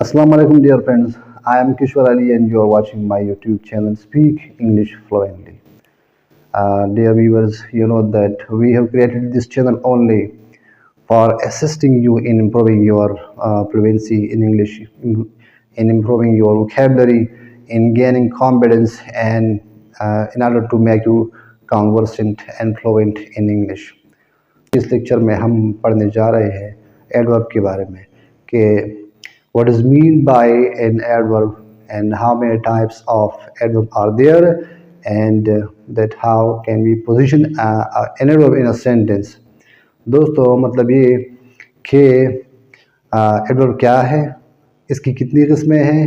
Assalamu alaikum dear friends. I am Kishore Ali and you are watching my YouTube channel Speak English Fluently. Dear viewers, you know that we have created this channel only for assisting you in improving your fluency in English, in improving your vocabulary, in gaining confidence and in order to make you conversant and fluent in English. इस lecture में हम पढ़ने जा रहे हैं adverb के बारे में कि what is mean by an adverb and how many types of adverb are there and that how can we position an adverb in a sentence. दोस्तों मतलब ये कि एडवर्ब क्या है, इसकी कितनी किस्में हैं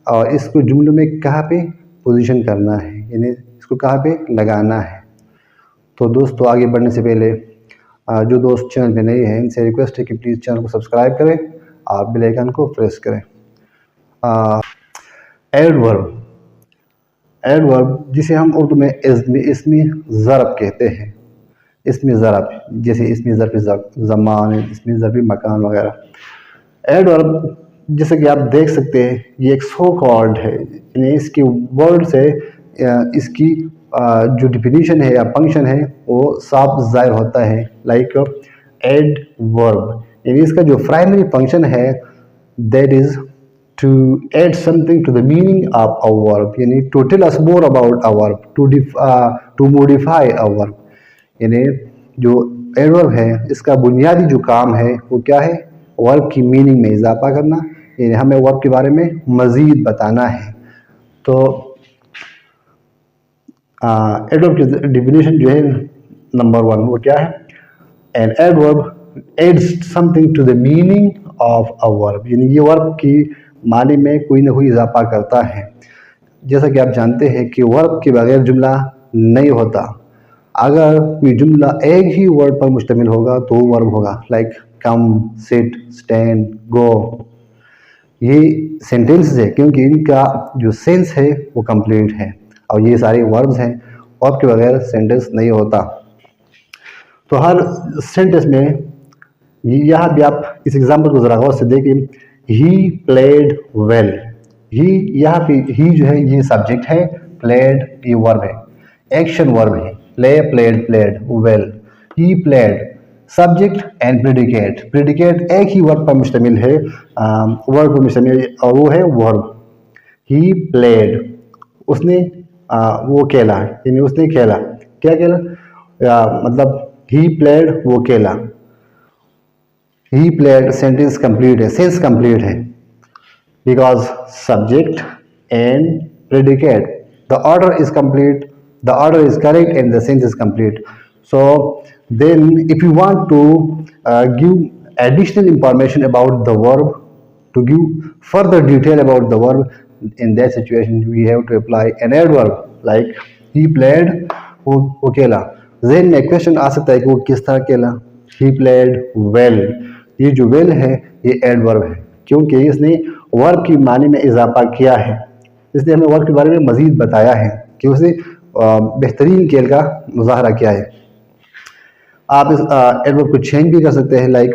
और इसको जुमलों में कहाँ पे पोजीशन करना है, यानी इसको कहाँ पे लगाना है। तो दोस्तों आगे बढ़ने से पहले जो दोस्त चैनल पे नए हैं इनसे रिक्वेस्ट है कि प्लीज़ चैनल को सब्सक्राइब करें और बेल आइकन को प्रेस करें। एडवर्ब जिसे हम उर्दू में इसमी ज़रब कहते हैं। इसमी ज़रब जैसे इसमी ज़रब ज़मान, इसमी ज़रब मकान वगैरह। एडवर्ब जैसे कि आप देख सकते हैं ये एक सो कॉल्ड है, यानी इसकी वर्ड से इसकी जो डिफिनीशन है या फंक्शन है वो साफ ज़ाहिर होता है। लाइक एडवर्ब यानी इसका जो प्राइमरी फंक्शन है that is to add something to the meaning of a verb, यानी to tell us more about a verb, to modify a verb. यानी जो एडवर्ब है इसका बुनियादी जो काम है वो क्या है, वर्ब की मीनिंग में इजाफा करना, यानी हमें वर्ब के बारे में मज़ीद बताना है। तो एडवर्ब की डिफिनीशन जो है नंबर 1 वो क्या है, an adverb adds something to the meaning of a verb, यानी ये वर्ब की मानी में कोई ना कोई इजाफा करता है। जैसा कि आप जानते हैं कि वर्ब के बगैर जुमला नहीं होता। अगर कोई जुमला एक ही वर्ड पर मुश्तमिल होगा तो वो वर्ब होगा। लाइक कम, सिट, स्टैंड, गो, ये सेंटेंसेस है क्योंकि इनका जो सेंस है वो कंप्लीट है और ये सारे वर्ब्स हैं। वर्ब के बगैर सेंटेंस नहीं होता। तो हर सेंटेंस में यहाँ भी आप इस एग्जाम्पल को ज़रा गौर से देखिए, ही प्लेड वेल। ही यहाँ पे ही जो है ये सब्जेक्ट है, प्लेड ये वर्ब है, एक्शन वर्ब है। Play, played, played, well. He played subject and predicate, predicate एक ही वर्ब पर मुश्तमिल है, वर्ब पर मुश्तमिल और वो है वर्ब। ही प्लेड उसने वो खेला, यानी उसने खेला। क्या खेला, मतलब ही प्लेड वो खेला। ही प्लेड सेंटेंस कंप्लीट है, सेंस कंप्लीट है because subject and predicate the order is complete, the order is correct and the sense is complete. So then if you want to give additional information about the verb, to give further detail about the verb, in that situation we have to apply an adverb like he played वो खेला। then एक question आ सकता है कि वो किस तरह खेला। he played well, ये जो well है ये एडवर्ब है क्योंकि इसने वर्ब की मानी में इजाफा किया है, इसलिए हमें वर्ब के बारे में मजीद बताया है कि उसने बेहतरीन खेल का मुजाहरा किया है। आप इस एडवर्ब को चेंज भी कर सकते हैं। Like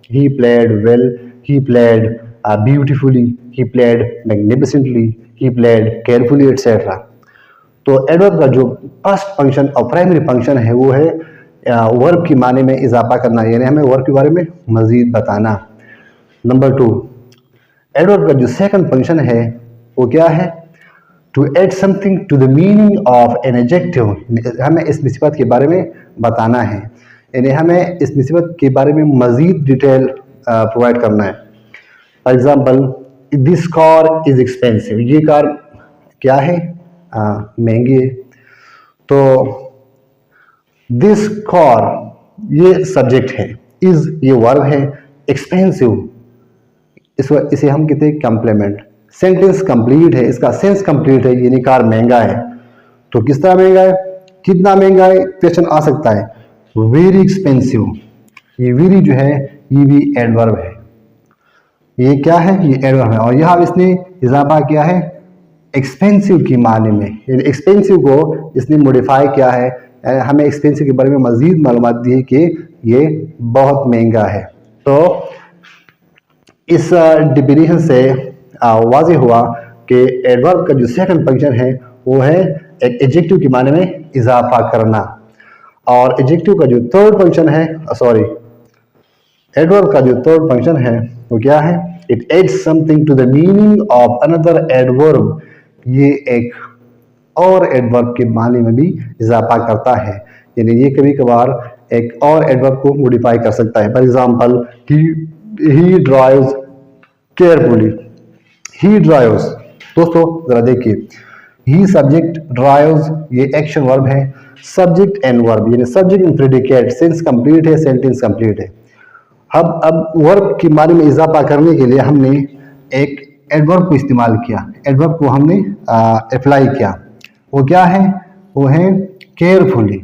he played well, he played beautifully, he played magnificently, he played carefully, etc. तो एडवर्ब का जो फर्स्ट फंक्शन और प्राइमरी फंक्शन है वो है वर्ब की माने में इजाफा करना, यानी हमें वर्ब के बारे में मजीद बताना। नंबर 2, एडवर्ब का जो सेकंड फंक्शन है वो क्या है, to add something to the meaning of an adjective, हमें इस सिफत के बारे में बताना है, यानी हमें इस सिफत के बारे में मजीद डिटेल प्रोवाइड करना है। For example this car is expensive, ये कार क्या है, महंगी है। तो दिस कार ये सब्जेक्ट है, इज ये वर्ब है, एक्सपेंसिव इसे हम कहते हैं कम्प्लीमेंट। सेंटेंस कंप्लीट है, इसका सेंस कंप्लीट है, यानी कार महंगा है। तो किस तरह महंगा है, कितना महंगा है, क्वेश्चन आ सकता है। वेरी एक्सपेंसिव, ये वेरी जो है ये भी एडवर्ब है, ये क्या है, ये एडवर्ब है और यहाँ इसने इजाफा किया है एक्सपेंसिव की माने में, यानी एक्सपेंसिव को इसने मॉडिफाई किया है, हमें एक्सपेंसिव के बारे में मजीद मालूमात दी है कि ये बहुत महंगा है। तो इस डिफिनीशन से वाज़ेह हुआ कि एडवर्ब का जो सेकंड फंक्शन है वो है एक एडजेक्टिव के माने में इजाफा करना, और एडजेक्टिव का जो थर्ड फंक्शन है, सॉरी, एडवर्ब का जो थर्ड फंक्शन है वो क्या है? It adds something to the meaning of another adverb. ये एक और एडवर्ब के माने में भी इजाफा करता है, यानी ये कभी कभार एक और एडवर्ब को मॉडिफाई कर सकता है। For example, he drives carefully, he drives. दोस्तों जरा देखिए, ही सब्जेक्ट, ड्राइव्स ये एक्शन वर्ब है, सब्जेक्ट एंड वर्ब यानी subject and predicate, sense complete है, सेंटेंस कंप्लीट है। अब वर्ब के माने में इजाफा करने के लिए हमने एक एडवर्ब को इस्तेमाल किया, एडवर्ब को हमने अप्लाई किया। वो क्या है? वो है केयरफुली।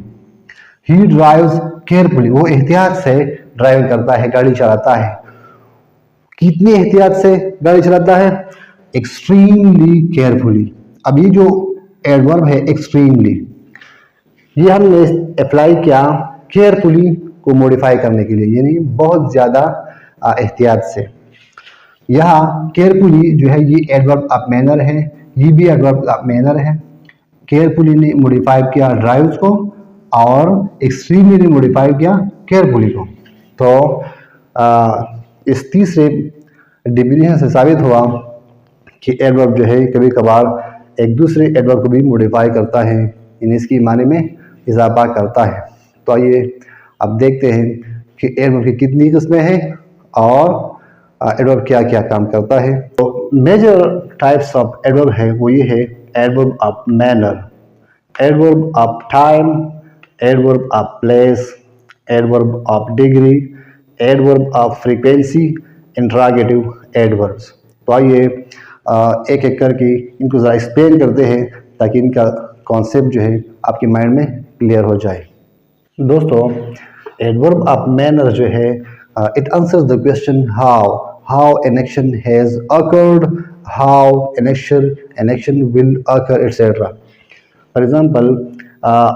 ही ड्राइव्स केयरफुली, वो एहतियात से ड्राइव करता है, गाड़ी चलाता है। कितनी एहतियात से गाड़ी चलाता है? Extremely carefully. अब ये जो एडवर्ब है एक्सट्रीमली, ये हमने अप्लाई किया केयरफुली को मॉडिफाई करने के लिए, यानी बहुत ज़्यादा एहतियात से। यहाँ केयरफुली जो है ये एडवर्ब ऑफ मैनर है, ये भी एडवर्ब ऑफ मैनर है। केयरफुली ने मॉडिफाई किया ड्राइव्स को और एक्सट्रीमली ने मॉडिफाई किया केयरफुली को। तो इस तीसरे डिफिनेशन से साबित हुआ कि एडवर्ब जो है कभी कभार एक दूसरे एडवर्ब को भी मॉडिफाई करता है, यानी इसकी माने में इजाफा करता है। तो आइए अब देखते हैं कि एडवर्ब की कितनी किस्में हैं और एडवर्ब क्या क्या काम करता है। तो मेजर टाइप्स ऑफ एडवर्ब है वो ये है: adverb of manner, adverb of time, adverb of place, adverb of degree, adverb of frequency, interrogative adverbs. तो आइए एक एक करके इनको ज़रा एक्सप्लेन करते हैं ताकि इनका कॉन्सेप्ट जो है आपके माइंड में क्लियर हो जाए। दोस्तों, एडवर्ब ऑफ मैनर जो है it answers the question how an action has occurred, how an action will occur, etcetera. For example,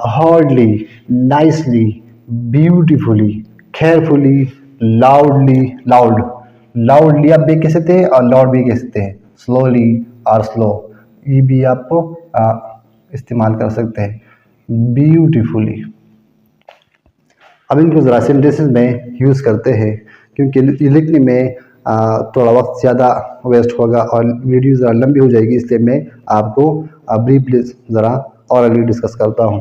hardly, nicely, beautifully, carefully, loudly आप भी कह सकते हैं और लाउड भी कह सकते हैं, स्लोली और स्लो ये भी आप इस्तेमाल कर सकते हैं, ब्यूटीफुली। अब इनको ज़रा सेंटेंसेस में यूज़ करते हैं क्योंकि लिखने में थोड़ा वक्त ज़्यादा वेस्ट होगा और वीडियो ज़रा लंबी हो जाएगी, इसलिए मैं आपको ब्रीफली ज़रा ऑरली डिस्कस करता हूँ।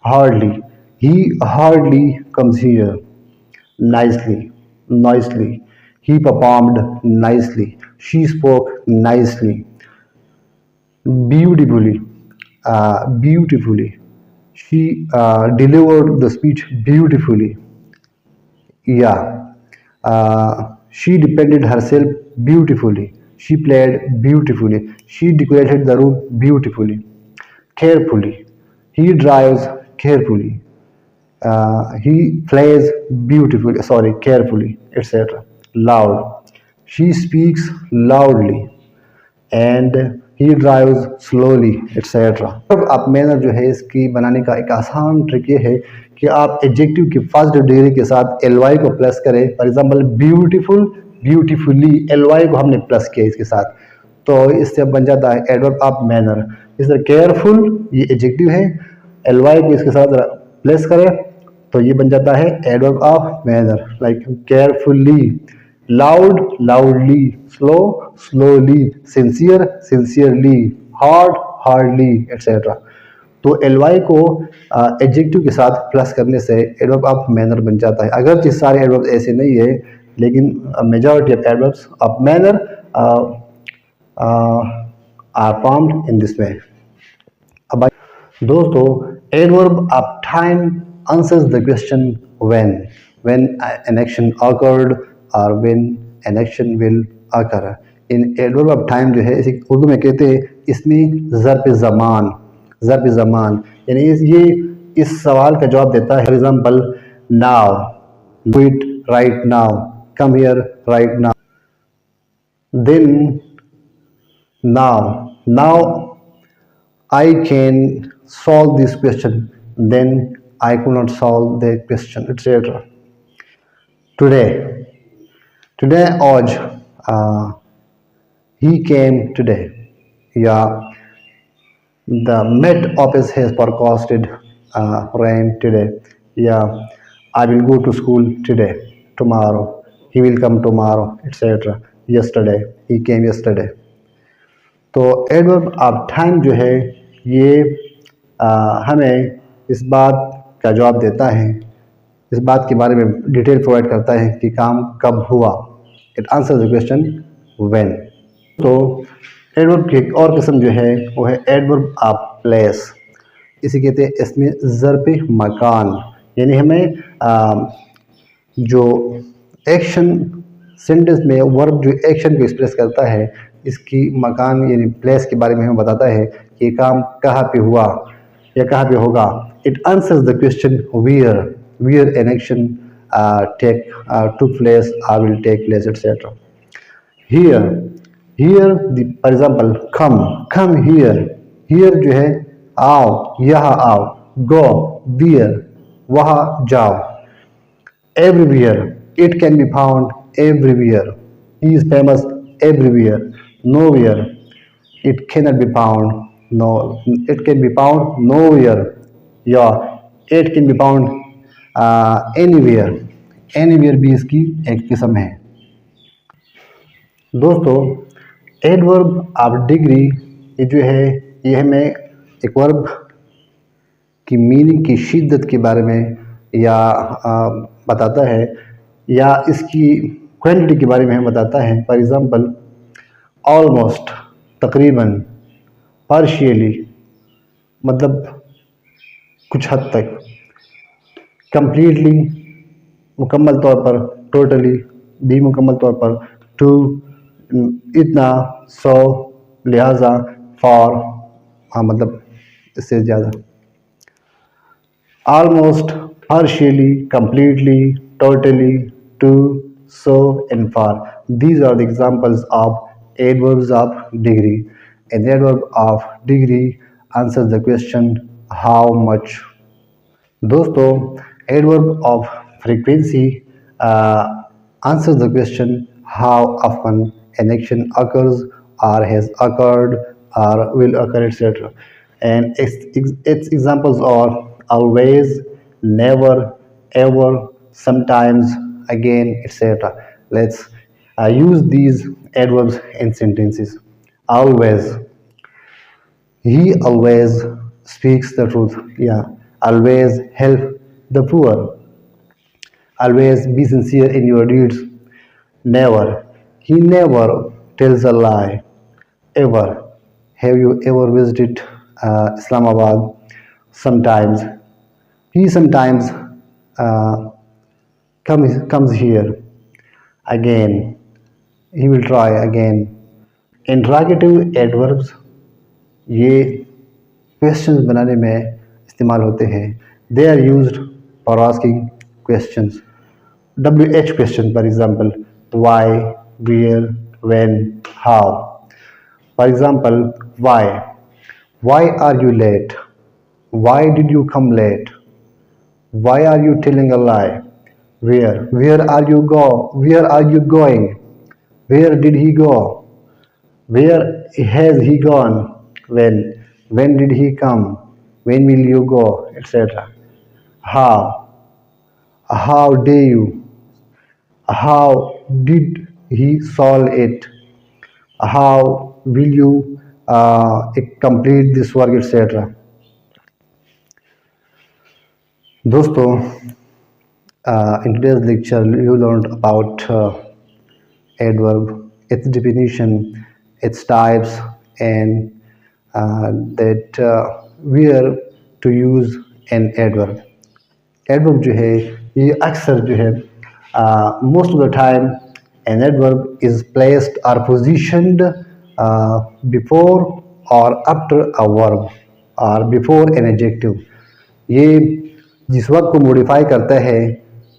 Hardly, he hardly comes here, noisely, he performed nicely, she spoke nicely, beautifully, she delivered the speech beautifully, she defended herself beautifully, she played beautifully, she decorated the room beautifully. Carefully, he drives carefully, he plays carefully, etc. Loud, she speaks loudly, and he drives slowly, etc. अब आप manner जो है इसकी बनाने का एक आसान trick ये है कि आप एडजेक्टिव की फर्स्ट डिग्री के साथ ly को प्लस करें। For example, beautiful, beautifully, ly को हमने प्लस किया इसके साथ, तो इससे बन जाता है एडवर्ब ऑफ मैनर। इस तरह केयरफुल ये एडजेक्टिव है, ly को इसके साथ प्लस करें तो ये बन जाता है adverb of manner, like carefully, loud, loudly, slow, slowly, sincere, sincerely, hard, hardly, etcetera. तो ly को एडजेक्टिव के साथ प्लस करने से एडवर्ब ऑफ मैनर बन जाता है। अगरचे सारे एडवर्ब ऐसे नहीं है, लेकिन majority of adverbs of manner are formed in this way. अब दोस्तों, adverb of time answers the question when an action occurred or when an action will occur. In adverb of time जो है इसे उर्दू में कहते हैं, इसमें ज़र्फ़ ज़मान यानी ये इस सवाल का जवाब देता है। For example, now, do it right now, come here right now, then now I can solve this question, then I could not solve that question, etc. Today आज he came today, या the Met office has forecasted rain today, या I will go to school today, tomorrow, he will come tomorrow, etc. Yesterday, he came yesterday. तो adverb of time जो है ये हमें इस बात का जवाब देता है, इस बात के बारे में डिटेल प्रोवाइड करता है कि काम कब हुआ। It answer the question when. तो एडवर्ब की एक और किस्म जो है वो है एडवर्ब ऑफ प्लेस। इसे कहते हैं इसमें ज़र्फ़ मकान, यानी हमें जो एक्शन सेंटेंस में वर्ब जो एक्शन को एक्सप्रेस करता है, इसकी मकान यानी प्लेस के बारे में हमें बताता है कि ये काम कहाँ पे हुआ या कहाँ पे होगा। It answers the question wear an action took place or will take place, etc. here for example come here जो है आओ, यहाँ आओ, go there वहाँ जाओ, everywhere it can be found everywhere, he is famous everywhere, nowhere it cannot be found, no it can be found nowhere, yeah it can be found anywhere भी इसकी एक किस्म है। दोस्तों एडवर्ब ऑफ डिग्री ये जो है ये हमें एक वर्ब की मीनिंग की शिद्दत के बारे में या बताता है, या इसकी क्वांटिटी के बारे में हमें बताता है। फॉर एग्ज़ाम्पल ऑलमोस्ट तकरीबन, पार्शियली मतलब कुछ हद तक, कंप्लीटली मुकम्मल तौर पर, टोटली भी मुकम्मल तौर पर, टू इतना, सो लिहाजा, फॉर हाँ मतलब इससे ज़्यादा। Almost, partially, completely, totally, to, so and for. These are the examples of adverbs of degree. An adverb of degree answers the question how much. दोस्तों adverb of frequency answers the question how often an action occurs or has occurred or will occur, etc. And its examples are always, never, ever, sometimes, again, etc. Let's use these adverbs in sentences. Always, he always speaks the truth, yeah. Always help the poor, always be sincere in your deeds. Never, he never tells a lie. Ever, have you ever visited Islamabad? Sometimes, he sometimes comes here. Again, he will try again. Interrogative adverbs ये questions बनाने में इस्तेमाल होते हैं। They are used for asking questions. WH question for example why, where, when, how. For example why are you late, why did you come late, why are you telling a lie. Where are you going, where did he go, where has he gone, when did he come, when will you go, etc. How dare you, how did he solve it, how will you complete this work, etc. दोस्तों in today's lecture you learned about adverb, its definition, its types, and that where to use an adverb. Adverb जो है ये अक्सर जो है most of the time an adverb is placed or positioned before or after a verb or before an adjective. ये जिस verb को modify करता है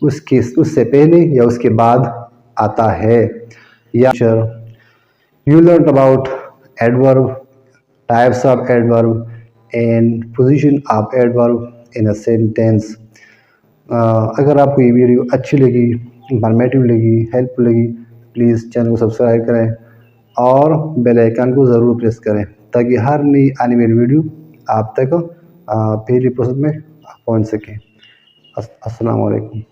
उससे पहले या उसके बाद आता है। या you learned about adverb, types of adverb and position of adverb in a sentence. अगर आपको ये वीडियो अच्छी लगी, इंफॉर्मेटिव लगी, हेल्पफुल लगी, प्लीज़ चैनल को सब्सक्राइब करें और बेल आइकन को ज़रूर प्रेस करें ताकि हर नई आने वाली वीडियो आप तक पहली प्रोसेस में पहुंच सके। अस्सलाम वालेकुम।